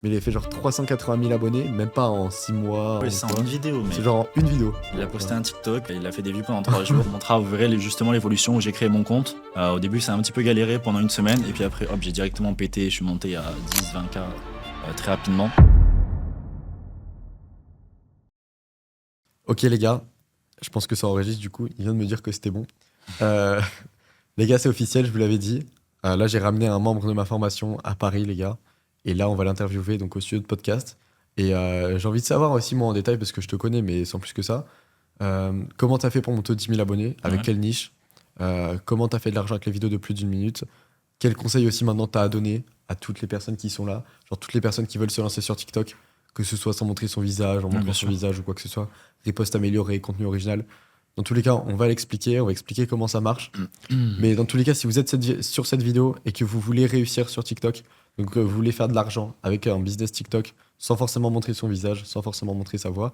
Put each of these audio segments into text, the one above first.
Mais il a fait genre 380 000 abonnés, même pas en 6 mois. Oui, c'est en une vidéo, mais C'est genre en une vidéo. il a posté un TikTok, il a fait des vues pendant 3 jours. Il montrera, vous verrez justement l'évolution où j'ai créé mon compte. Au début, c'est un petit peu galéré pendant une semaine, et puis après, hop, j'ai directement pété, je suis monté à 10-20K très rapidement. Ok les gars, je pense que ça enregistre du coup, il vient de me dire que c'était bon. Euh, les gars, c'est officiel, je vous l'avais dit. Là, j'ai ramené un membre de ma formation à Paris, les gars. Et là, on va l'interviewer donc au studio de podcast. Et j'ai envie de savoir aussi, moi, en détail, parce que je te connais, mais sans plus que ça, comment t'as fait pour monter aux 10 000 abonnés? Avec Ouais. quelle niche? Comment t'as fait de l'argent avec les vidéos de plus d'1 minute? Quels conseils aussi maintenant t'as à donner à toutes les personnes qui sont là? Genre toutes les personnes qui veulent se lancer sur TikTok, que ce soit sans montrer son visage, en Ouais, montrant bien son sûr. visage ou quoi que ce soit. Riposte améliorée, contenu original. Dans tous les cas, on va l'expliquer, on va expliquer comment ça marche. Mais dans tous les cas, si vous êtes sur cette vidéo et que vous voulez réussir sur TikTok, donc vous voulez faire de l'argent avec un business TikTok sans forcément montrer son visage, sans forcément montrer sa voix,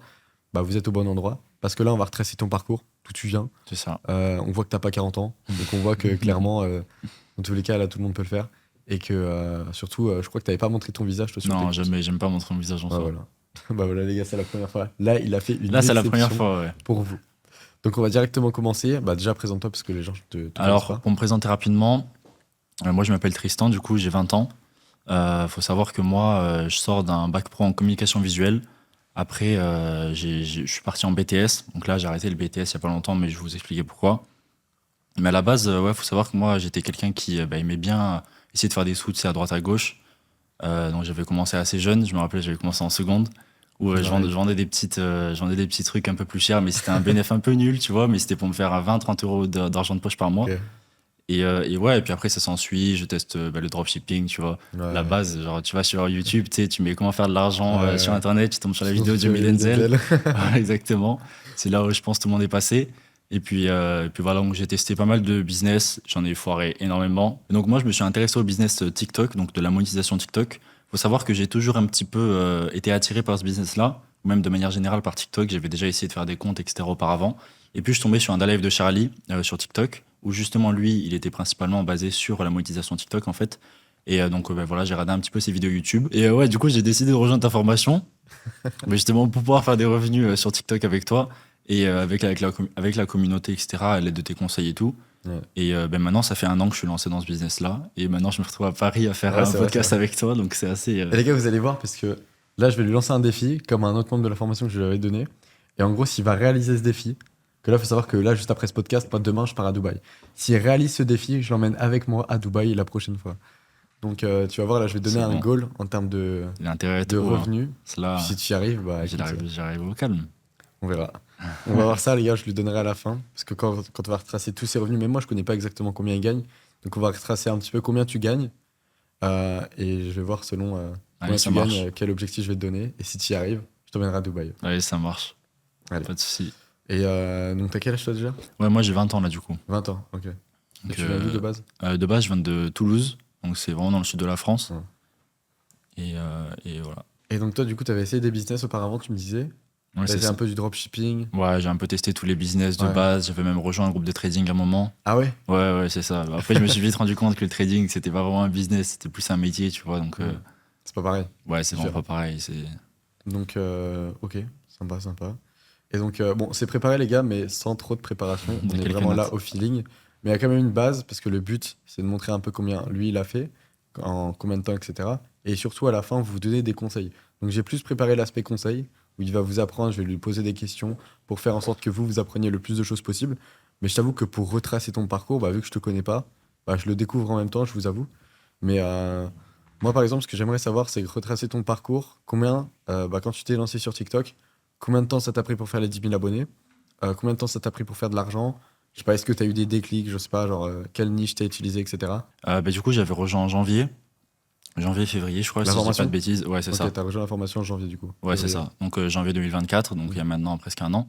bah vous êtes au bon endroit. Parce que là, on va retracer ton parcours, d'où tu viens. C'est ça. On voit que t'as pas 40 ans, donc on voit que clairement, dans tous les cas, là, tout le monde peut le faire. Et que surtout, je crois que t'avais pas montré ton visage, toi, sur tes Non, comptes. jamais, j'aime pas montrer mon visage en Ouais, soi. voilà. Bah voilà, les gars, c'est la première fois. Là, il a fait une Là, c'est la première exception fois, ouais. pour vous. Donc, on va directement commencer. Bah, déjà, présente-toi parce que les gens te connaissent Alors, pas. pour me présenter rapidement, moi je m'appelle Tristan, du coup j'ai 20 ans. Faut savoir que moi je sors d'un bac pro en communication visuelle. Après, je suis parti en BTS. Donc là, j'ai arrêté le BTS il y a pas longtemps, mais je vais vous expliquer pourquoi. Mais à la base, ouais, faut savoir que moi j'étais quelqu'un qui aimait bien essayer de faire des sous, tu sais, à droite à gauche. Donc j'avais commencé assez jeune, je me rappelle, j'avais commencé en seconde. Où Ouais. je vendais je vendais des petits trucs un peu plus chers, mais c'était un bénéfice un peu nul, tu vois, mais c'était pour me faire 20-30 euros d'argent de poche par mois. Ok. Et ouais, et puis après, ça s'ensuit. Je teste le dropshipping, tu vois. La Ouais. base, genre, tu vas sur YouTube, tu sais, tu mets comment faire de l'argent sur Ouais. Internet, tu tombes sur la Sinon, vidéo de tu Jamie fais une Denzel. Denzel. Voilà, exactement. C'est là où je pense tout le monde est passé. Et puis voilà, donc j'ai testé pas mal de business. J'en ai foiré énormément. Et donc moi, je me suis intéressé au business TikTok, donc de la monétisation TikTok. Faut savoir que j'ai toujours un petit peu été attiré par ce business-là, ou même de manière générale par TikTok. J'avais déjà essayé de faire des comptes, etc. auparavant. Et puis je suis tombé sur un live de Charlie sur TikTok, où justement lui, il était principalement basé sur la monétisation TikTok en fait. Et donc ben, voilà, j'ai regardé un petit peu ses vidéos YouTube. Et ouais, du coup, j'ai décidé de rejoindre ta formation, mais justement pour pouvoir faire des revenus sur TikTok avec toi et avec la communauté, etc., à l'aide de tes conseils et tout. Ouais. Et ben maintenant, ça fait 1 an que je suis lancé dans ce business-là. Et maintenant, je me retrouve à Paris à faire Ouais, un c'est vrai, c'est podcast vrai. avec toi. Donc c'est assez. Et les gars, vous allez voir, parce que là, je vais lui lancer un défi, comme un autre membre de la formation que je lui avais donné. Et en gros, s'il va réaliser ce défi, que là, il faut savoir que là, juste après ce podcast, pas demain, je pars à Dubaï. S'il réalise ce défi, je l'emmène avec moi à Dubaï la prochaine fois. Donc, tu vas voir, là, je vais te donner C'est un bon. goal en termes L'intérêt est de haut. Hein. revenus. Cela, Puis si tu y arrives, bah, écoute, j'arrive au calme. on verra. On va voir ça, les gars, je lui donnerai à la fin. Parce que quand on va retracer tous ses revenus, même moi, je connais pas exactement combien il gagne. Donc, on va retracer un petit peu combien tu gagnes. Et je vais voir selon combien Allez, ça tu gagnes, marche. quel objectif je vais te donner. Et si tu y arrives, je t'emmènerai à Dubaï. Allez, ça marche. Allez. Pas de souci. Et donc, t'as quel âge toi déjà? Ouais, moi j'ai 20 ans là du coup. 20 ans, ok. Et Donc, tu viens d'où de base? de base, je viens de Toulouse. Donc c'est vraiment dans le sud de la France. Ouais. Et voilà. Et donc, toi, du coup, t'avais essayé des business auparavant, tu me disais. Ouais, T'avais c'est fait un ça. peu du dropshipping. Ouais, j'ai un peu testé tous les business de Ouais. base. J'avais même rejoint un groupe de trading à un moment. Ah ouais? Ouais, c'est ça. Après, je me suis vite rendu compte que le trading, c'était pas vraiment un business, c'était plus un métier, tu vois. Donc, C'est pas pareil. ouais, c'est vraiment Différent. pas pareil. C'est... Donc, ok, sympa, sympa. Et donc, bon, c'est préparé, les gars, mais sans trop de préparation. Il y On a est quelques vraiment là notes. au feeling. Mais il y a quand même une base, parce que le but, c'est de montrer un peu combien lui, il a fait, en combien de temps, etc. Et surtout, à la fin, vous donner des conseils. Donc, j'ai plus préparé l'aspect conseil, où il va vous apprendre, je vais lui poser des questions pour faire en sorte que vous appreniez le plus de choses possible. Mais je t'avoue que pour retracer ton parcours, bah, vu que je te connais pas, bah, je le découvre en même temps, je vous avoue. Mais moi, par exemple, ce que j'aimerais savoir, c'est retracer ton parcours. Bah, quand tu t'es lancé sur TikTok, combien de temps ça t'a pris pour faire les 10 000 abonnés? Combien de temps ça t'a pris pour faire de l'argent? Je sais pas, est-ce que tu as eu des déclics? Je sais pas, genre, quelle niche t'as utilisé, etc. Du coup, j'avais rejoint en janvier, février, je crois, La si je dis pas de formation? bêtises. Ouais, c'est Ok, ça. t'as rejoint la formation en janvier, du coup. Ouais, c'est Février. ça. Donc, janvier 2024, donc il y a Mhm. maintenant presque 1 an.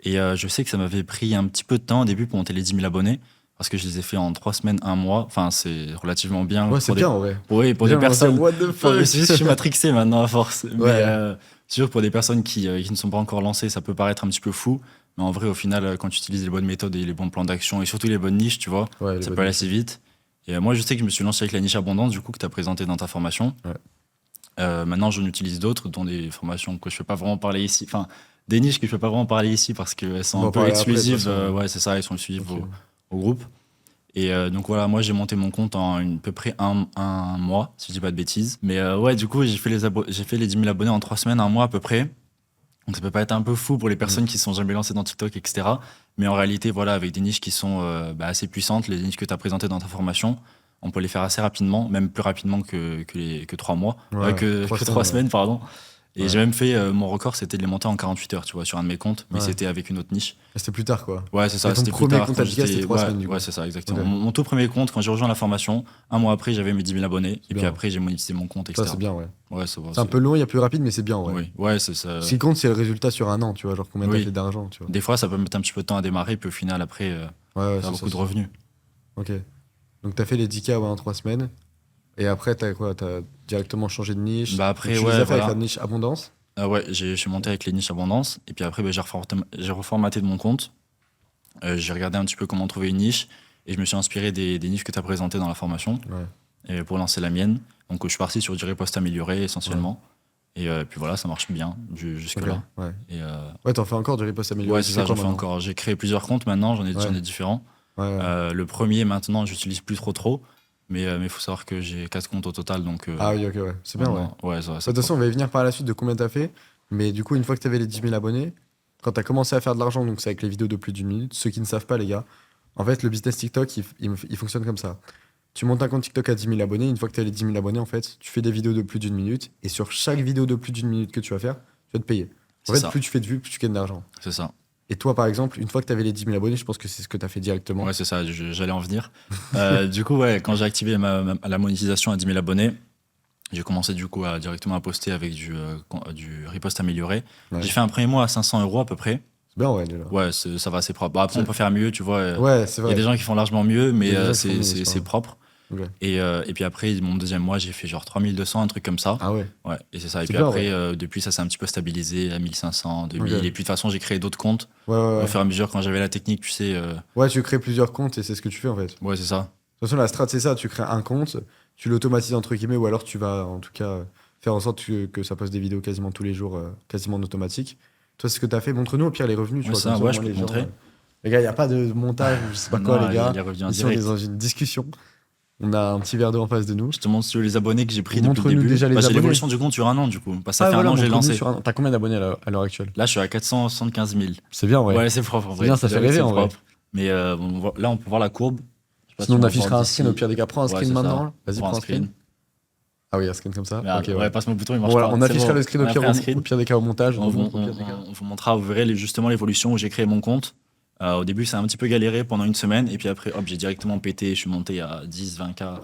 Et je sais que ça m'avait pris un petit peu de temps au début pour monter les 10 000 abonnés, parce que je les ai fait en 3 semaines, 1 mois. Enfin, c'est relativement bien Ouais, c'est bien en vrai. pour Les des gens vont se dire, personnes. what the Ouais, fuck? c'est juste que je suis matrixé maintenant à force. Mais Ouais. c'est sûr que pour des personnes qui ne sont pas encore lancées, ça peut paraître un petit peu fou. Mais en vrai, au final, quand tu utilises les bonnes méthodes et les bons plans d'action et surtout les bonnes niches, tu vois, Ouais, les ça bonnes peut aller niches. assez vite. Et moi, je sais que je me suis lancé avec la niche abondance, du coup, que tu as présenté dans ta formation. Ouais. Maintenant, j'en utilise d'autres, dont des formations que je ne peux pas vraiment parler ici. Enfin, des niches que je ne peux pas vraiment parler ici parce qu'elles sont On va un en peu parler après, de toute exclusives. façon. Ouais, c'est ça, elles sont exclusives Ok. au groupe. Et donc voilà, moi j'ai monté mon compte en à peu près un mois, si je dis pas de bêtises. Mais ouais, du coup, j'ai fait les 10 000 abonnés en 3 semaines, un mois à peu près. Donc ça peut pas être un peu fou pour les personnes qui sont jamais lancées dans TikTok, etc. Mais en réalité, voilà, avec des niches qui sont assez puissantes, les niches que tu as présentées dans ta formation, on peut les faire assez rapidement, même plus rapidement que 3 mois, Ouais, que 3 ouais. semaines, pardon. Et j'ai Ouais. même fait, mon record, c'était de les monter en 48 heures, tu vois, sur un de mes comptes, mais Ouais. c'était avec une autre niche. Et c'était plus tard, quoi. Ouais, c'est Mais ça, ton c'était plus premier tard compte quand à 10K, c'était j'étais. 3 Ouais, semaines, du coup. ouais, c'est ça, exactement. Ok. Mon tout premier compte, quand j'ai rejoint la formation, un mois après, j'avais mes 10 000 abonnés, et puis bien. après, j'ai monétisé mon compte, Ça, etc. c'est bien, ouais. Ouais, ça va. C'est un peu long, il y a plus rapide, mais c'est bien, ouais. Oui, ouais, c'est ça. Ce qui compte, c'est le résultat sur un an, tu vois. Genre combien t'as Oui. fait d'argent, tu vois. Des fois, ça peut mettre un petit peu de temps à démarrer, puis au final, après, Ouais, faire c'est beaucoup ça. de revenus. Ok. Donc, t'as fait les 10K ouais, en 3 semaines. Et après, t'as quoi? T'as directement changé de niche. Bah Donc, après, tu les ouais, as fait avec voilà. la niche abondance. Ouais, je suis monté avec les niches abondance, et puis après, bah, j'ai reformaté de mon compte. J'ai regardé un petit peu comment trouver une niche, et je me suis inspiré des niches que tu as présentées dans la formation, Ouais. et pour lancer la mienne. Donc, je suis parti sur du riposte amélioré essentiellement. Et puis voilà, ça marche bien Ok. jusque-là. Ouais. Et Ouais, t'en fais encore du riposte amélioré. ouais, Tu c'est fais ça, quoi j'en fais maintenant? encore. J'ai créé plusieurs comptes maintenant, j'en Ouais. ai différents. Ouais, ouais. Le premier, maintenant, j'utilise plus trop. Mais il faut savoir que j'ai 4 comptes au total, donc Ah oui, ok, ouais. C'est bien, ouais. maintenant, ouais, ça va, De c'est toute façon, on propre. va y venir par la suite de combien t'as fait. Mais du coup, une fois que t'avais les 10 000 abonnés, quand t'as commencé à faire de l'argent, donc c'est avec les vidéos de plus d'une minute, ceux qui ne savent pas, les gars, en fait, le business TikTok, il fonctionne comme ça. Tu montes un compte TikTok à 10 000 abonnés. Une fois que tu as les 10 000 abonnés, en fait, tu fais des vidéos de plus d'une minute. Et sur chaque vidéo de plus d'une minute que tu vas faire, tu vas te payer. En C'est fait, ça, plus tu fais de vues, plus tu gagnes d'argent. c'est ça. Et toi, par exemple, une fois que tu avais les 10 000 abonnés, je pense que c'est ce que tu as fait directement. Ouais, c'est ça, j'allais en venir. Du coup, ouais, quand j'ai activé la monétisation à 10 000 abonnés, j'ai commencé du coup directement à poster avec du riposte amélioré. Ouais. J'ai fait un premier mois à 500 € à peu près. C'est bien, ouais, déjà. Ouais, ça va, c'est propre. Bah, après, on peut faire mieux, tu vois. Ouais, c'est Il y a vrai. des gens qui font largement mieux, Il mais y a des gens qui font mieux, c'est c'est pas propre. Ok. Et puis après, mon deuxième mois, j'ai fait genre 3200, un truc comme ça. Ah ouais. Ouais, et c'est ça. Et C'est puis bien, après, ouais. depuis, ça s'est un petit peu stabilisé à 1500, 2000. Ok. Et puis de toute façon, j'ai créé d'autres comptes. Ouais, ouais, Au ouais. fur et à mesure, quand j'avais la technique, tu sais. Ouais, tu crées plusieurs comptes et c'est ce que tu fais, en fait. De Ouais, c'est ça. toute façon, la strat, c'est ça. Tu crées un compte, tu l'automatises, entre guillemets, ou alors tu vas, en tout cas, faire en sorte que ça poste des vidéos quasiment tous les jours, quasiment en automatique. Toi, c'est ce que tu as fait. Montre-nous, au pire, les revenus, tu Ouais, vois, c'est comme ça. ça, au Ouais, je moins, peux les te gens. montrer. Les gars, il n'y a pas de montage ou je sais pas quoi, Non, les gars. il est revenu en Ici, on est direct. dans une discussion. On a un petit verre d'eau en face de nous. Je te montre sur les abonnés que j'ai pris depuis le Montre-nous début. déjà les Bah, j'ai abonnés. l'évolution du compte sur un an, du coup. Parce que ça Ah, fait voilà, un an que j'ai montre-nous lancé. sur un. T'as combien d'abonnés à l'heure actuelle? Là, je suis à 475 000. C'est bien, ouais. Ouais, c'est propre en C'est vrai. bien, ça fait J'avoue que rêver, c'est en vrai. propre. Mais là, on peut voir la courbe. Je sais pas si Sinon, on va affichera voir un screen. Au d'ici. pire des cas, prends un Ouais, screen c'est ça. maintenant. Vas-y, Prends prends un screen. Ah oui, un screen comme ça. Mais, Ok, ouais, ouais. passe-moi le bouton, il Bon, marche voilà, pas. on C'est affichera bon, le screen on a pris un screen. au pire des cas au montage. On remonte au pire des cas. vous montrera, vous verrez justement l'évolution où j'ai créé mon compte. Au début, c'est un petit peu galéré pendant une semaine. Et puis après, hop, j'ai directement pété. Je suis monté à 10, 20K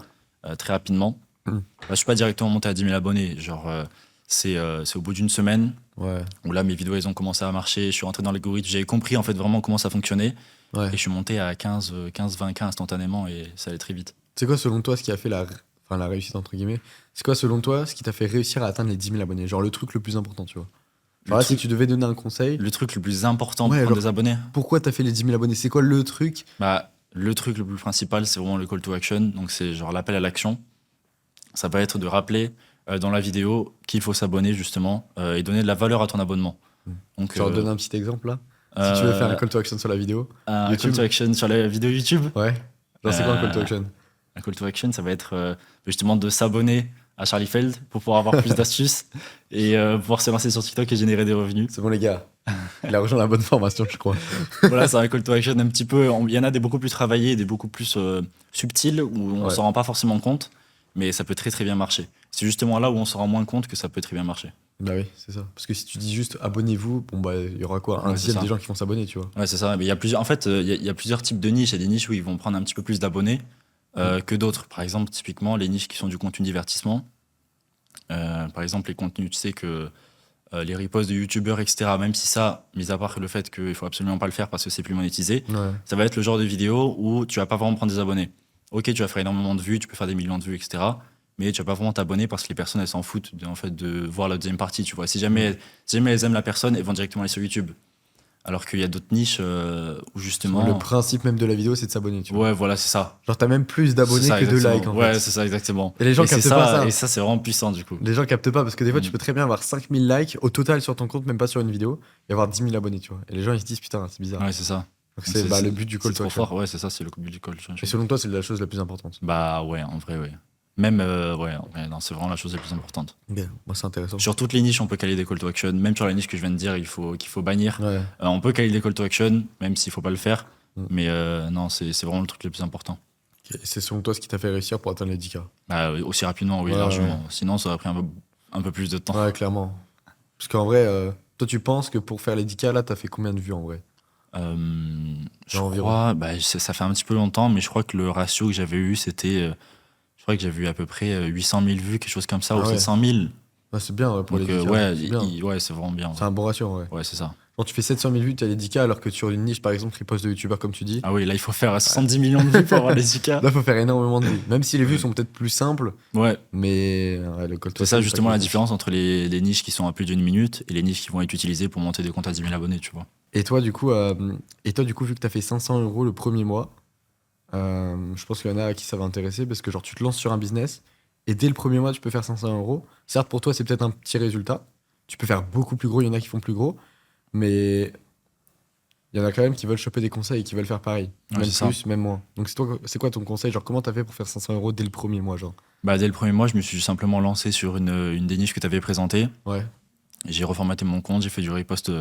très rapidement. Mm. Je suis pas directement monté à 10 000 abonnés. Genre, c'est au bout d'une semaine Ouais. où là, mes vidéos, elles ont commencé à marcher. Je suis rentré dans l'algorithme. J'avais compris en fait vraiment comment ça fonctionnait. Ouais. Et je suis monté à 15, 20K instantanément et ça allait très vite. C'est quoi, selon toi, ce qui a fait la réussite, entre guillemets? C'est quoi, selon toi, ce qui t'a fait réussir à atteindre les 10 000 abonnés? Genre, le truc le plus important, tu vois. Genre là, si tu devais donner un conseil, Le truc le plus important Ouais, pour prendre alors- des abonnés, pourquoi t'as fait les 10 000 abonnés? C'est quoi le truc? bah, le truc le plus principal, c'est vraiment le call to action. Donc, c'est genre l'appel à l'action. Ça va être de rappeler dans la vidéo qu'il faut s'abonner, justement, et donner de la valeur à ton abonnement. Donc, Genre, donne un petit exemple, là. Si tu veux faire un call to action sur la vidéo. un YouTube. call to action sur la vidéo YouTube. Ouais. Genre, c'est quoi un call to Euh, action? Un call to action, ça va être justement de s'abonner à Charlie Feld pour pouvoir avoir plus d'astuces et pouvoir se lancer sur TikTok et générer des revenus. C'est bon, les gars. Il a rejoint la bonne formation, je crois. Voilà, c'est un call to action un petit peu. Il y en a des beaucoup plus travaillés, des beaucoup plus subtils où on Ouais. s'en rend pas forcément compte, mais ça peut très très bien marcher. C'est justement là où on s'en rend moins compte que ça peut très bien marcher. Bah oui, c'est ça. Parce que si tu dis juste abonnez-vous, bon, bah, il y aura quoi? Un Ouais, c'est dixième ça. des gens qui vont s'abonner, tu vois. Ouais, c'est ça. Mais il y a plusieurs. En fait, il y a plusieurs types de niches. Il y a des niches où ils vont prendre un petit peu plus d'abonnés que d'autres. Par exemple, typiquement, les niches qui sont du contenu divertissement. Par exemple, les contenus, tu sais que les reposts de youtubeurs, etc. Même si ça, mis à part le fait qu'il faut absolument pas le faire parce que c'est plus monétisé, Ouais. ça va être le genre de vidéo où tu vas pas vraiment prendre des abonnés. Ok, tu vas faire énormément de vues, tu peux faire des millions de vues, etc. Mais tu vas pas vraiment t'abonner parce que les personnes, elles s'en foutent en fait, de voir la deuxième partie. Tu vois. Si jamais elles aiment la personne, elles vont directement aller sur YouTube. Alors qu'il y a d'autres niches où justement. Le principe même de la vidéo, c'est de s'abonner, tu vois. Ouais, voilà, c'est ça. Genre, t'as même plus C'est d'abonnés ça, que de exactement. likes, en Ouais, fait. c'est ça, exactement. Et les gens c'est captent pas ça. Et ça, c'est vraiment puissant, du coup. Les gens captent pas parce que des fois, tu Mm. peux très bien avoir 5000 likes au total sur ton compte, même pas sur une vidéo, et avoir 10 000 abonnés, tu vois. Et les gens, ils se disent, putain, c'est bizarre. Ouais, c'est ça. Donc, Donc c'est le but du call c'est to trop action. fort. Ouais, c'est ça, c'est le but du call to Et action. selon toi, c'est la chose la plus importante. Bah ouais, en vrai, ouais. Même, ouais, non, c'est vraiment la chose la plus importante. Ok, moi, c'est intéressant. Sur toutes les niches, on peut caler des call to action. Même sur la niche que je viens de dire, qu'il faut bannir. Ouais. On peut caler des call to action, même s'il faut pas le faire. Mm. Mais non, c'est vraiment le truc le plus important. Ok, et c'est selon toi ce qui t'a fait réussir pour atteindre les 10K. Bah, aussi rapidement, oui, Ouais, largement. ouais. Sinon, ça aurait pris un peu plus de temps. Ouais, clairement. Parce qu'en vrai, toi, tu penses que pour faire les 10K, là, t'as fait combien de vues en vrai? Je Environ. crois, bah, ça fait un petit peu longtemps, mais je crois que le ratio que j'avais eu, c'était. Je crois que j'avais eu à peu près 800 000 vues, quelque chose comme ça, Ah ou ouais. 700 000. Ouais, c'est bien ouais, pour Donc, les 10K. ouais, C'est bien. ouais, c'est vraiment bien. C'est un bon ratio en vrai. Ouais, c'est ça. Quand tu fais 700 000 vues, tu as les 10K, alors que sur une niche, par exemple, riposte de youtubeur, comme tu dis, Ah oui, là, il faut faire 70 millions de vues pour avoir les 10K. là, faut faire énormément de vues. Même si les vues sont peut-être plus simples, Ouais, mais ouais, le call to c'est ça action, justement la quelque chose. différence entre les niches qui sont à plus d'une minute et les niches qui vont être utilisées pour monter des comptes à 10 000 abonnés, tu vois. Et toi, du coup, vu que tu as fait 500 euros le premier mois, je pense qu'il y en a à qui ça va intéresser parce que genre tu te lances sur un business et dès le premier mois, tu peux faire 500 euros. Certes, pour toi, c'est peut-être un petit résultat. Tu peux faire beaucoup plus gros, il y en a qui font plus gros, mais il y en a quand même qui veulent choper des conseils et qui veulent faire pareil. Ouais, Même c'est ça. plus, même moins. Donc c'est quoi ton conseil? Genre, comment t'as fait pour faire 500 euros dès le premier mois, genre? Bah, dès le premier mois, je me suis simplement lancé sur une des niches que tu avais présentées. Ouais, J'ai reformaté mon compte, j'ai fait du repost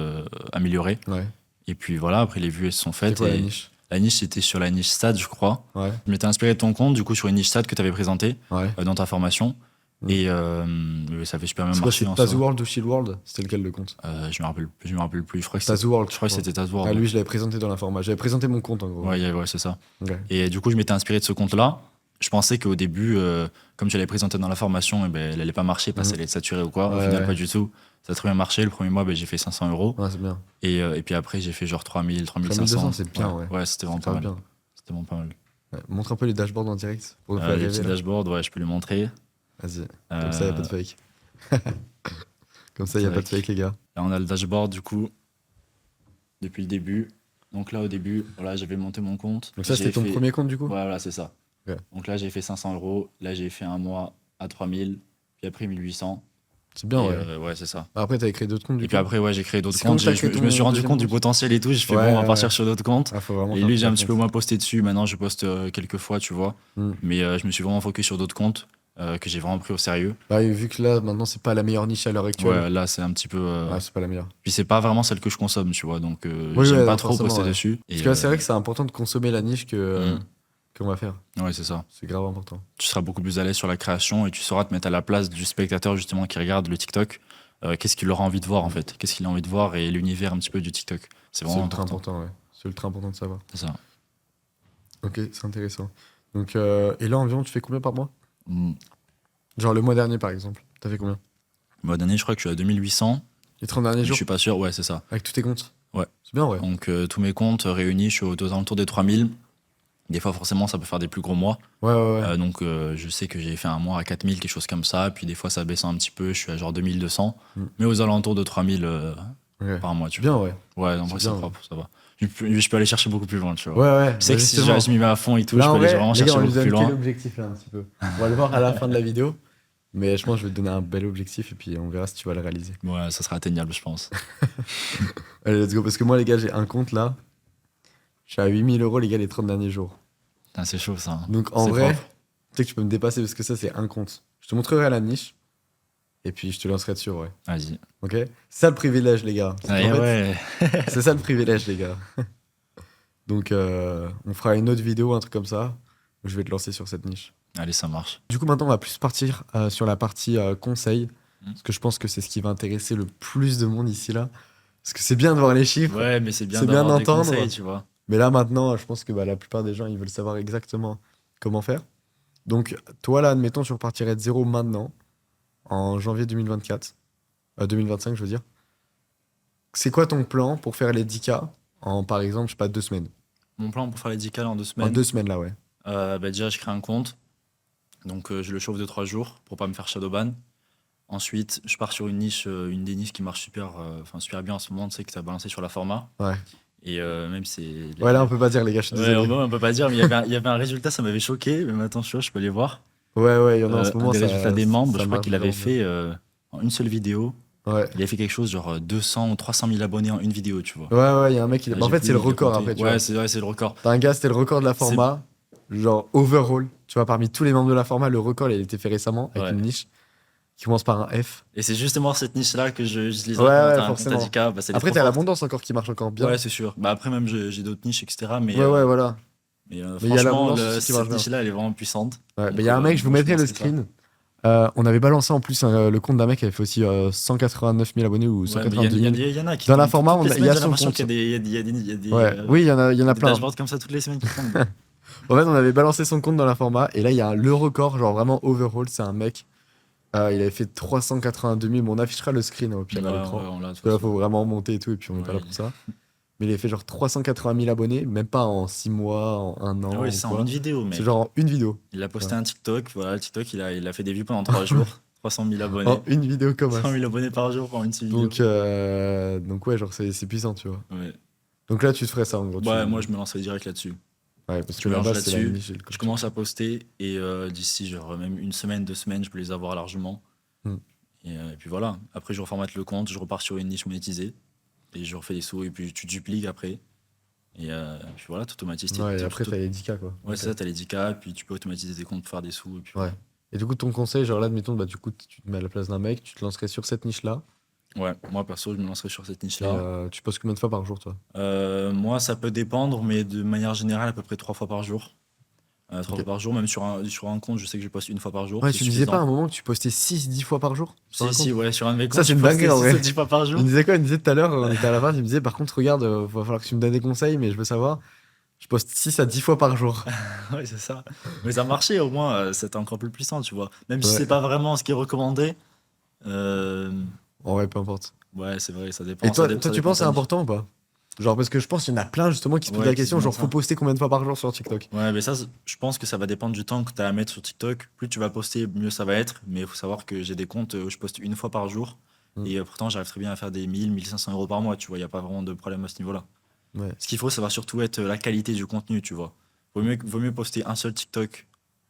amélioré. ouais. Et puis voilà, après les vues, elles se sont C'est faites. quoi la Et niche? la niche, c'était sur la niche stade, je crois. Ouais, Je m'étais inspiré de ton compte, du coup, sur une niche stade que tu avais présentée ouais. dans ta formation. Mm. Et ça fait super bien C'est quoi, marché c'est en soi. Tazu World ou Shield World? C'était lequel le compte? Je me rappelle plus. Je crois que Tazu World. je crois que c'était Tazworld. Ah, lui, je l'avais présenté dans la format. J'avais présenté mon compte en gros. Ouais, ouais, c'est ça. Ok. Et du coup, je m'étais inspiré de ce compte-là. Je pensais qu'au début, comme je l'avais présenté dans la formation, eh ben, elle allait pas marcher parce Mhm. qu'elle allait être saturée ou quoi. Au Ouais, final, ouais. pas du tout. Ça a très bien marché. Le premier mois, ben, j'ai fait 500 euros. Ouais, c'est bien. Et puis après, j'ai fait genre 3000, 3200, 3500. c'est bien, ouais. Ouais, c'était vraiment C'est pas grave mal. bien. C'était vraiment pas mal. Ouais. Montre un peu les dashboards en direct pour nous faire Les rêver. petits Là. dashboards, ouais, je peux les montrer. Vas-y. Comme ça, il n'y a pas de fake. Comme ça, il n'y a pas de Tac. fake, les gars. Là, on a le dashboard, du coup, depuis le début. Donc là, au début, voilà, j'avais monté mon compte. Donc ça, J'ai c'était ton fait- premier compte, du coup? Voilà, c'est ça. Ok. Donc là, j'ai fait 500 euros. Là, j'ai fait un mois à 3000. Puis après, 1800. C'est bien, Et, ouais. ouais, c'est ça. Après, t'avais créé d'autres comptes, du Et coup? puis après, ouais, j'ai créé d'autres C'est quand comptes. que t'as Je créé me suis ton rendu deuxième compte du compte? potentiel et tout. J'ai fait, Ouais, bon, on va ouais. partir sur d'autres comptes. Ah, faut vraiment Et faire lui, j'ai un plusieurs petit peu comptes. moins posté dessus. Maintenant, je poste quelques fois, tu vois. Hmm. Mais je me suis vraiment focus sur d'autres comptes que j'ai vraiment pris au sérieux. Bah, et vu que là, maintenant, c'est pas la meilleure niche à l'heure actuelle. Ouais, là, c'est un petit peu. Ouais, c'est pas la meilleure. Puis c'est pas vraiment celle que je consomme, tu vois. Donc, Oui, j'aime ouais, pas non, trop forcément, poster ouais. dessus. Parce Et, que là, c'est vrai que c'est important de consommer la niche qu'on va faire. ouais, c'est ça. C'est grave important. Tu seras beaucoup plus à l'aise sur la création et tu sauras te mettre à la place du spectateur, justement, qui regarde le TikTok. Qu'est-ce qu'il aura envie de voir, en fait? Qu'est-ce qu'il a envie de voir et l'univers un petit peu du TikTok. C'est C'est vraiment ultra important. important, ouais. C'est ultra important de savoir. C'est ça. Ok, c'est intéressant. Donc, et là, environ, tu fais combien par mois? Mm. Genre le mois dernier, par exemple. T'as fait combien? Le mois dernier, je crois que je suis à 2800. Les 30 derniers Je jours? suis pas sûr, ouais, c'est ça. Avec tous tes comptes? Ouais. C'est bien, ouais. Donc, tous mes comptes réunis, je suis aux alentours des 3000. Des fois, forcément, ça peut faire des plus gros mois. Ouais, ouais, ouais. Donc, je sais que j'ai fait un mois à 4000, quelque chose comme ça. Puis des fois, ça baisse un petit peu. Je suis à genre 2200. Mm. Mais aux alentours de 3000 Ok. par mois, tu C'est bien, ouais. vois. Ouais, en C'est vrai, c'est bien, propre, ça va. Je peux aller chercher beaucoup plus loin, tu vois. Ouais, ouais. Je sais bah que si justement. je m'y mets à fond et tout, Là, je en peux aller vrai, vraiment les gars, chercher on lui beaucoup plus donne quel loin. objectif, là, un petit peu. On va le voir à la fin de la vidéo. Mais je pense que je vais te donner un bel objectif et puis on verra si tu vas le réaliser. Ouais, ça sera atteignable, je pense. Allez, let's go. Parce que moi, les gars, j'ai un compte là. Je suis à 8000 euros, les gars, les 30 derniers jours. Putain, c'est chaud, ça. Donc, en C'est vrai, propre. tu sais que tu peux me dépasser parce que ça, c'est un compte. Je te montrerai la niche. Et puis, je te lancerai dessus, ouais. Vas-y. Ok? C'est ça le privilège, les gars. Ah, En fait, ouais. c'est ça le privilège, les gars. Donc, on fera une autre vidéo, un truc comme ça, où je vais te lancer sur cette niche. Allez, ça marche. Du coup, maintenant, on va plus partir sur la partie conseil. Parce que je pense que c'est ce qui va intéresser le plus de monde ici, là. Parce que c'est bien de voir les chiffres. Ouais, mais c'est bien C'est bien d'avoir des d'entendre. conseils, tu vois. Mais là, maintenant, je pense que la plupart des gens, ils veulent savoir exactement comment faire. Donc, toi, là, admettons, tu repartirais de zéro maintenant, en janvier 2024. 2025, je veux dire. C'est quoi ton plan pour faire les 10K en, par exemple, je sais pas, 2 semaines? Mon plan pour faire les 10K en 2 En semaines, 2 semaines, là, ouais. bah déjà, je crée un compte. Donc, je le chauffe de 3 jours pour pas me faire shadowban. Ensuite, je pars sur une des niches qui marche super bien en ce moment, tu sais, que tu as balancé sur la format. Ouais. Et même c'est. Ouais, là, on peut pas dire, les gars, je suis Ouais, désolé. on peut pas dire, mais il y avait un résultat, ça m'avait choqué. Mais maintenant, je peux aller voir. Ouais, il y en a en ce Un moment, des résultats des membres, ça je crois marche qu'il avait vraiment bien. fait en une seule vidéo. Ouais. Il avait fait quelque chose genre 200 ou 300 000 abonnés en une vidéo, tu vois. Il y a un mec, Là, bah, en j'ai fait, c'est plus, le il a record compté. après, tu Ouais, vois. c'est le record. T'as un gars, c'était le record de la C'est format, genre overall. Tu vois, parmi tous les membres de la format, le record, il a été fait récemment avec Ouais. une niche qui commence par un F. Et c'est justement cette niche-là que j'utilise Ouais, quand ouais, t'as un compte à forcément. 10K, bah, c'est Après, trop t'as forte. l'abondance encore qui marche encore bien. Ouais, c'est sûr. Bah, après, même, j'ai d'autres niches, etc. Ouais, voilà. Mais il y a Franchement, l'abondance aussi qui marche cette bien. niche-là, elle est vraiment puissante. Ouais, Donc, il y a un mec, je vous moi, je mettrai le commencerai ça. screen. On avait balancé en plus le compte d'un mec qui avait fait aussi 189 000 abonnés ou Ouais, mais il y, 182 000. y en a qui Dans la tombent format, toutes les il y semaines. a J'ai son l'impression compte. qu'il y a Ouais, oui, il y en a des plein. dashboards comme ça toutes les semaines qui tombent. En fait, on avait balancé son compte dans la format et là, il y a le record, genre vraiment overall. C'est un mec. Il avait fait 382 000. Bon, on affichera le screen au pire à l'écran. On l'a, de Parce toute que là, façon. faut vraiment monter et tout, et puis on n'est pas là Ouais, pour ça. Mais il avait fait genre 380 000 abonnés, même pas en 6 mois, en un an ouais, ou c'est en quoi. une vidéo, C'est mec. genre en une vidéo. Il a posté Ouais. un TikTok. Voilà, le TikTok, il a fait des vues pendant 3 jours. 300 000 abonnés. En une vidéo comme 100 ça. 000 abonnés par jour pour une seule vidéo. Donc ouais, genre c'est puissant, tu vois. Ouais. Donc là, tu te ferais ça en gros. Ouais, moi, je me lancerai direct là-dessus. Ouais, parce Je que me la lance base, c'est la là-dessus. niche et le Je contenu. commence à poster et d'ici, genre, même une semaine, 2 semaines, je peux les avoir largement. Hmm. Et puis voilà. Après, je reformate le compte, je repars sur une niche monétisée et je refais les sous et puis tu dupliques après. Puis voilà, tu automatises Ouais, et après, t'as les 10K, quoi. Ouais, Ok. c'est ça, t'as les 10K, puis tu peux automatiser tes comptes pour faire des sous. Et puis Ouais. Et du coup, ton conseil, genre là, admettons, bah, du coup, tu te mets à la place d'un mec, tu te lancerais sur cette niche-là, voilà. Ouais, moi perso, je me lancerai sur cette et niche-là. tu postes combien de fois par jour, toi? Moi, ça peut dépendre, mais de manière générale, à peu près 3 fois par jour. 3 Ok. fois par jour, même sur un compte, je sais que je poste une fois par jour, Ouais, c'est tu me disais pas à un suffisant. moment que tu postais 6-10 fois par jour sur un compte? Ouais, sur un de mes Ça, comptes, c'est je une dinguerie, postais en 6 ou vrai. 10 fois par Il jour. me disait quoi? Il me disait tout à l'heure, on était à la fin, il me disait, par contre, regarde, va falloir que tu me donnes des conseils, mais je veux savoir, je poste 6 à 10 fois par jour. Ouais, c'est ça. Mais ça marchait, au moins, c'était encore plus puissant, tu vois. Même si Ouais, c'est pas vraiment ce qui est recommandé, euh, en vrai, peu importe. ouais, c'est vrai, Et toi, ça tu dépend de penses que ta c'est niche. important ou pas? Genre, parce que je pense qu'il y en a plein, justement, qui se posent Ouais, la qui se question, demandent genre, faut ça. poster combien de fois par jour sur TikTok? Ouais, mais ça, je pense que ça va dépendre du temps que tu as à mettre sur TikTok. Plus tu vas poster, mieux ça va être. Mais il faut savoir que j'ai des comptes où je poste une fois par jour. Hmm. Et pourtant, j'arrive très bien à faire des 1 500 € par mois. Tu vois, il n'y a pas vraiment de problème à ce niveau-là. Ouais. Ce qu'il faut, ça va surtout être la qualité du contenu, tu vois. Vaut mieux poster un seul TikTok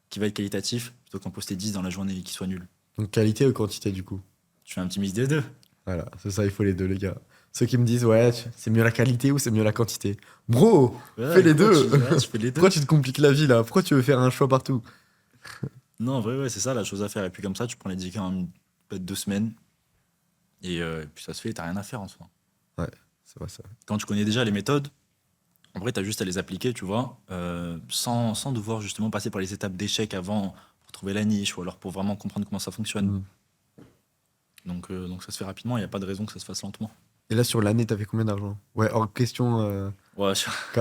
qui va être qualitatif plutôt qu'en poster 10 dans la journée et qui soit nul. Donc, qualité ou quantité, du coup? Tu fais un petit mix des deux. Voilà, c'est ça, il faut les deux, les gars. Ceux qui me disent, ouais, c'est mieux la qualité ou c'est mieux la quantité? Bro, Ouais, fais les gros, deux! tu fais les deux. Pourquoi tu te compliques la vie, là? Pourquoi tu veux faire un choix partout? Non, en vrai, ouais, c'est ça la chose à faire. Et puis comme ça, tu prends les 10K en peut-être 2 semaines. Et puis ça se fait, t'as rien à faire en soi. Ouais, c'est vrai, ça. Quand tu connais déjà les méthodes, en vrai, tu as juste à les appliquer, tu vois, sans devoir justement passer par les étapes d'échec avant pour trouver la niche ou alors pour vraiment comprendre comment ça fonctionne. Hmm. Donc ça se fait rapidement, il n'y a pas de raison que ça se fasse lentement. Et là, sur l'année, t'as fait combien d'argent? Ouais, hors question, Ouais,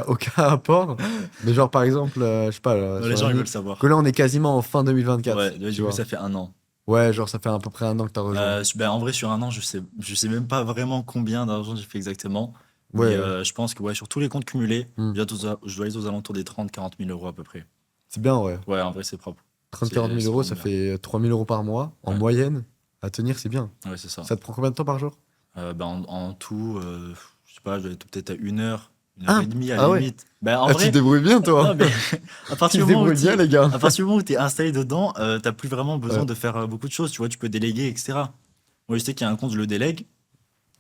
aucun rapport. Mais genre, par exemple, je sais pas, les sur gens, ils l'année, veulent savoir. que là, on est quasiment en fin 2024, Ouais, tu du coup, vois. ça fait 1 an. Ouais, genre, ça fait à peu près un an que t'as rejoint. Ben, en vrai, sur 1 an, je sais même pas vraiment combien d'argent j'ai fait exactement. Mais Ouais, je pense que ouais, sur tous les comptes cumulés, hmm. je dois être aux alentours des 30 000 à 40 000 € à peu près. C'est bien, ouais. Ouais, en vrai, c'est propre. 30-40 000 C'est euros, vraiment ça bien. fait 3 000 euros par mois, en Ouais. moyenne. À tenir, c'est bien. Ouais, c'est ça. Ça te prend combien de temps par jour? Ben, en tout, je sais pas, je dois être peut-être à 1 heure, 1 heure Ah, et demie à ah la ouais. limite. Ben, en Ah, tu te vrai, débrouilles bien, toi. non, mais à Tu partir te du moment où débrouilles bien, les gars. à partir du moment où tu es installé dedans, t'as plus vraiment besoin Ouais. de faire beaucoup de choses. Tu vois, tu peux déléguer, etc. Moi, je sais qu'il y a un compte, je le délègue.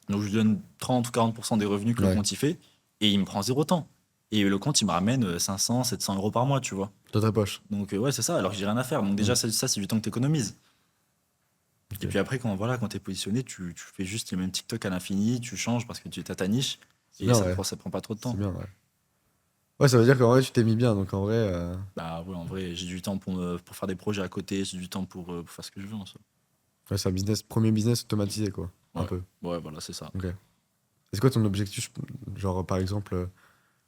Donc, je lui donne 30 ou 40% des revenus que le Ouais. compte y fait. Et il me prend zéro temps. Et le compte, il me ramène 500, 700 € par mois, tu vois. Dans ta poche. Donc, ouais, c'est ça. Alors que j'ai rien à faire. Donc, déjà, Mm. ça c'est du temps que tu économises. Ok. Et puis après, quand tu es positionné, tu fais juste les mêmes TikTok à l'infini. Tu changes parce que tu as ta niche. C'est Et bien, ouais. ça prend pas trop de C'est temps. bien, ouais. Ouais, ça veut dire qu'en vrai, tu t'es mis bien. Donc, en vrai, Bah ouais, en vrai, j'ai du temps pour faire des projets à côté. J'ai du temps pour faire ce que je veux en soi. ouais, c'est un business, premier business automatisé, quoi. Un Ouais. peu. Ouais, voilà, c'est ça. Ok. C'est quoi ton objectif? Genre, par exemple,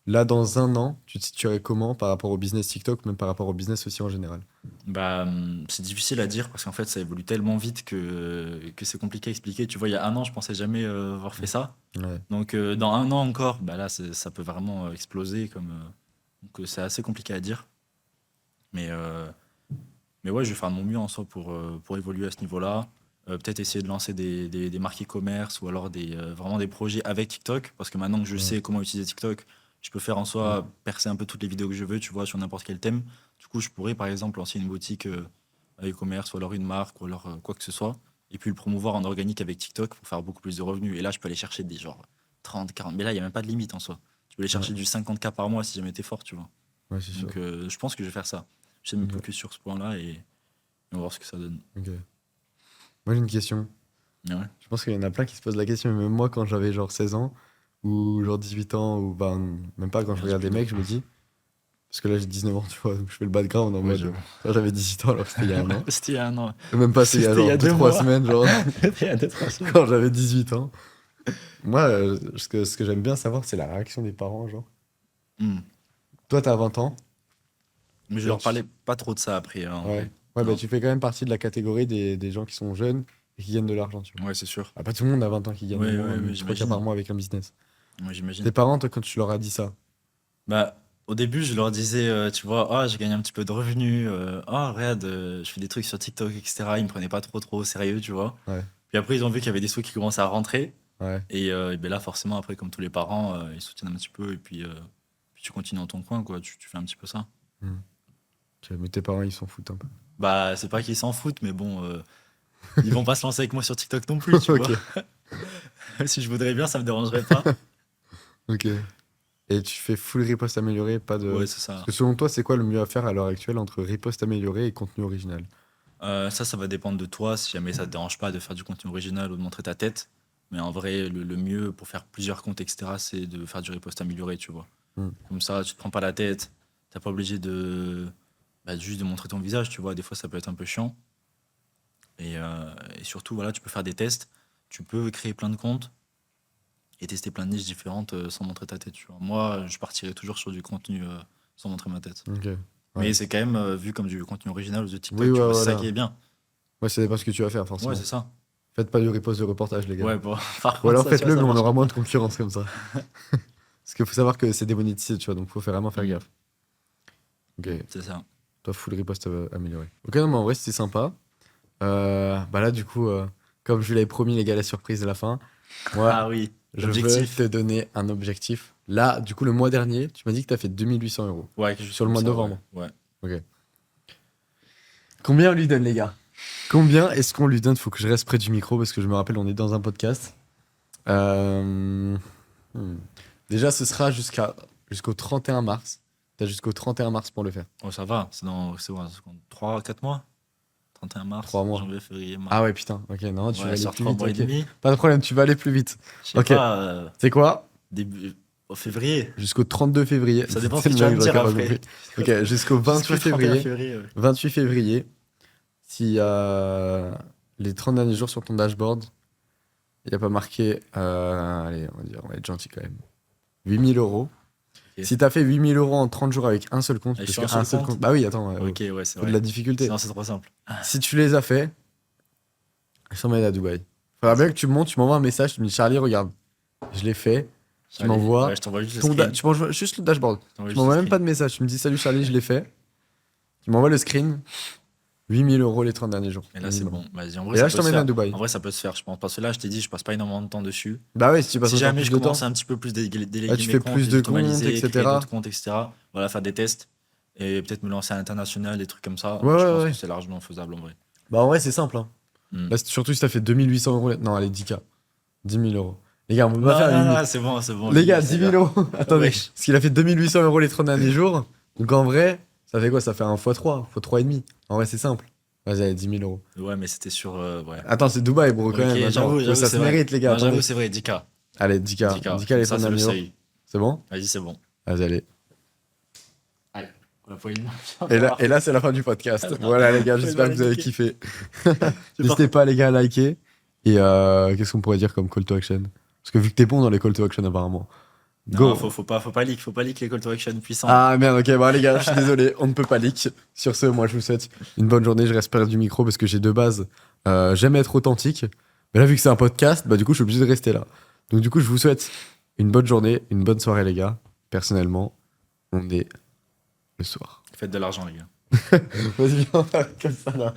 là, dans un an, tu te situerais comment par rapport au business TikTok, même par rapport au business aussi en général? Bah, c'est difficile à dire parce qu'en fait, ça évolue tellement vite que c'est compliqué à expliquer. Tu vois, il y a 1 an, je pensais jamais avoir fait ça. Ouais. Donc, dans 1 an encore, bah là, ça peut vraiment exploser. Donc, c'est assez compliqué à dire. Mais, euh, mais ouais, je vais faire de mon mieux en soi pour évoluer à ce niveau-là. Peut-être essayer de lancer des marques e-commerce ou alors vraiment des projets avec TikTok. Parce que maintenant que je Ouais. sais comment utiliser TikTok, je peux faire en soi percer un peu toutes les vidéos que je veux, tu vois, sur n'importe quel thème. Du coup, je pourrais par exemple lancer une boutique à e-commerce ou alors une marque ou alors quoi que ce soit. Et puis le promouvoir en organique avec TikTok pour faire beaucoup plus de revenus. Et là, je peux aller chercher des genre 30, 40. Mais là, il n'y a même pas de limite en soi. Tu peux aller Ouais, chercher du 50K par mois si jamais t'es fort, tu vois. ouais, c'est sûr. Donc je pense que je vais faire ça. Je vais me Ok, focus sur ce point-là et on va voir ce que ça donne. ok. Moi, j'ai une question. Ouais. Je pense qu'il y en a plein qui se posent la question, mais même moi, quand j'avais genre 16 ans, ou genre 18 ans, ou ben, même pas quand je Merci regarde des plutôt. mecs, je me dis, parce que là j'ai 19 ans, tu vois, donc je fais le background en Ouais, mode, quand j'avais 18 ans, alors que c'était il y a un an. C'était il y a un an. Même pas, c'est il y a C'était il y genre a 2 deux trois mois. semaines, genre, C'était il y a 2, 3 semaines. quand j'avais 18 ans. Moi, ce que j'aime bien savoir, c'est la réaction des parents, genre. Hmm. Toi, t'as 20 ans. Mais je Et leur tu... parlais pas trop de ça après, en Ouais. vrai. Ouais, bah Non. tu fais quand même partie de la catégorie des gens qui sont jeunes et qui gagnent de l'argent, tu vois. Ouais, c'est sûr. Ah, pas tout le monde a 20 ans qui gagne au Ouais, moins ouais, mais 3K par j'imagine. mois avec un business. Moi, j'imagine. Tes parents, toi, quand tu leur as dit ça, Bah, au début, je leur disais, tu vois, ah, j'ai gagné un petit peu de revenus, ah, regarde, je fais des trucs sur TikTok, etc. Ils me prenaient pas trop au sérieux, tu vois. ouais, Puis après, ils ont vu qu'il y avait des sous qui commençaient à rentrer. ouais. Et ben là, forcément, après, comme tous les parents, ils soutiennent un petit peu. Et puis tu continues dans ton coin, quoi. Tu fais un petit peu ça. Hmm. Ok, mais tes parents, ils s'en foutent un peu. Bah, c'est pas qu'ils s'en foutent, mais bon, ils vont pas se lancer avec moi sur TikTok non plus, tu vois. Ok, Si je voudrais bien, ça me dérangerait pas. ok. Et tu fais full riposte amélioré, pas de... Ouais, c'est Parce ça. que selon toi, c'est quoi le mieux à faire à l'heure actuelle entre riposte amélioré et contenu original? Ça va dépendre de toi, si jamais ça te dérange pas de faire du contenu original ou de montrer ta tête. Mais en vrai, le mieux pour faire plusieurs comptes, etc., c'est de faire du repost amélioré, tu vois. Hmm. Comme ça, tu te prends pas la tête. T'as pas obligé juste de montrer ton visage, tu vois. Des fois, ça peut être un peu chiant. Et surtout, voilà, tu peux faire des tests. Tu peux créer plein de comptes et tester plein de niches différentes sans montrer ta tête, tu vois. Moi, je partirais toujours sur du contenu sans montrer ma tête. Ok, Mais ouais. c'est quand même vu comme du contenu original ou de Oui, TikTok, tu ouais, vois. C'est ça qui voilà. est bien. Ouais, c'est pas ce que tu vas faire, Ouais, forcément. c'est ça. Faites pas du riposte de reportage, les gars. Ouais, bon, par Ou contre, alors ça, tu vois, faites-le, mais ça on aura marcherait moins pas. de concurrence comme ça. Parce qu'il faut savoir que c'est démonétisé, tu vois, donc faut vraiment faire Mm, gaffe. Ok, c'est ça. toi, full riposte amélioré. Ok, non, mais en vrai, c'était sympa. Bah là, du coup, comme je vous l'avais promis, les gars, la surprise de la fin, moi, Ah oui, je veux te l'objectif. donner un objectif. Là, du coup, le mois dernier, tu m'as dit que tu as fait 2800 € Ouais, quelque chose sur le comme mois de ça, ouais. novembre. Ouais. Ok. Combien on lui donne, les gars? Combien est-ce qu'on lui donne? Faut que je reste près du micro parce que je me rappelle, on est dans un podcast. Euh, hmm. Déjà, ce sera jusqu'au 31 mars. T'as jusqu'au 31 mars pour le faire. Oh, ça va, c'est 3, 4 mois? 31 mars, 3 mois. janvier, février, mars. Ah ouais, putain. Ok, non, tu vas Ouais, aller sur plus trois vite. mois et Ok. demi. Pas de problème, tu vas aller plus vite. Je sais Ok. pas, C'est quoi? début, février. Jusqu'au 32 février. Ça dépend ce C'est que le tu vas mec, me j'aurais dire pas après. compris. Ok, jusqu'au Jusqu'au 28 31 février. février, ouais. 28 février. S'il y a les 30 derniers jours sur ton dashboard, il n'y a pas marqué. Allez, on va être gentil quand même. 8 000 €. Ok. Si t'as fait 8 000 € en 30 jours avec un seul compte, Et je parce suis un qu'un seul seul compte? compte. Bah oui, attends, Ok, ouais, c'est faut de la vrai. difficulté. Sinon, c'est trop simple. Si tu les as fait, je t'emmène à Dubaï. Faudra bien que tu montes, tu m'envoies un message, tu me dis Charlie, regarde, je l'ai fait. Tu Allez, ouais, m'envoies je t'envoie juste le screen. tu m'envoies juste le dashboard. Je t'envoie Tu juste le m'envoies même screen. pas de message, tu me dis salut Charlie, je l'ai fait. Tu m'envoies le screen, 8 000 € les 30 derniers jours. Et là, c'est minimum. bon. Vas-y, en vrai, Et là, ça je peut se t'emmène à faire. Dubaï. En vrai, ça peut se faire, je pense. Parce que là, je t'ai dit, je passe pas énormément de temps dessus. Bah ouais, si tu passes Si encore jamais plus je de temps, commence à un petit peu plus là, déléguer tu mes fais comptes, plus les de comptes, automatiser, créer etc. d'autres comptes, etc. Voilà, faire des tests et peut-être me lancer à l'international, des trucs comme ça. Ouais, Je ouais, pense que ouais. c'est largement faisable en vrai. Bah en vrai, c'est simple. Hein. Hmm. Là, surtout si t'as fait 2 800 €. Non, allez, 10K. 10 000 €. Les gars, on peut pas Non, faire non, 8 000. non, c'est bon, Les 8 000, gars, c'est 10 bien. 000 €. Attendez. Wesh. Parce qu'il a fait 2 800 € les 30 derniers jours. Donc en vrai, ça fait quoi? Ça fait un x3, x3 et demi. En vrai, c'est simple. Vas-y, allez, 10 000 €. Ouais, mais c'était sur. Ouais. Attends, c'est Dubaï, bro, quand Ok, même. Attends, j'avoue, ça se c'est vrai. mérite, les gars. Non, j'avoue, Attendez. c'est vrai, 10K. Allez, 10K. 10K. 10K Comme les ça, 30 c'est le derniers jours. seuil. C'est bon? Vas-y, c'est bon. Vas-y, allez. Allez, on a pas une. Et là, c'est la fin du podcast. Voilà, les gars, Faut j'espère que vous avez liker. kiffé. C'est N'hésitez parfait. pas, les gars, à liker. Et qu'est-ce qu'on pourrait dire comme call to action? Parce que vu que t'es bon dans les call to action, apparemment. Non, Go! faut pas leak les call to action puissants. Ah merde, ok, bon les gars, je suis désolé, on ne peut pas leak. Sur ce, moi je vous souhaite une bonne journée, je reste près du micro parce que j'ai deux bases. J'aime être authentique, mais là vu que c'est un podcast, bah du coup je suis obligé de rester là. Donc du coup je vous souhaite une bonne journée, une bonne soirée les gars. Personnellement, on est le soir. Faites de l'argent, les gars. Vas-y, viens, on va comme ça là.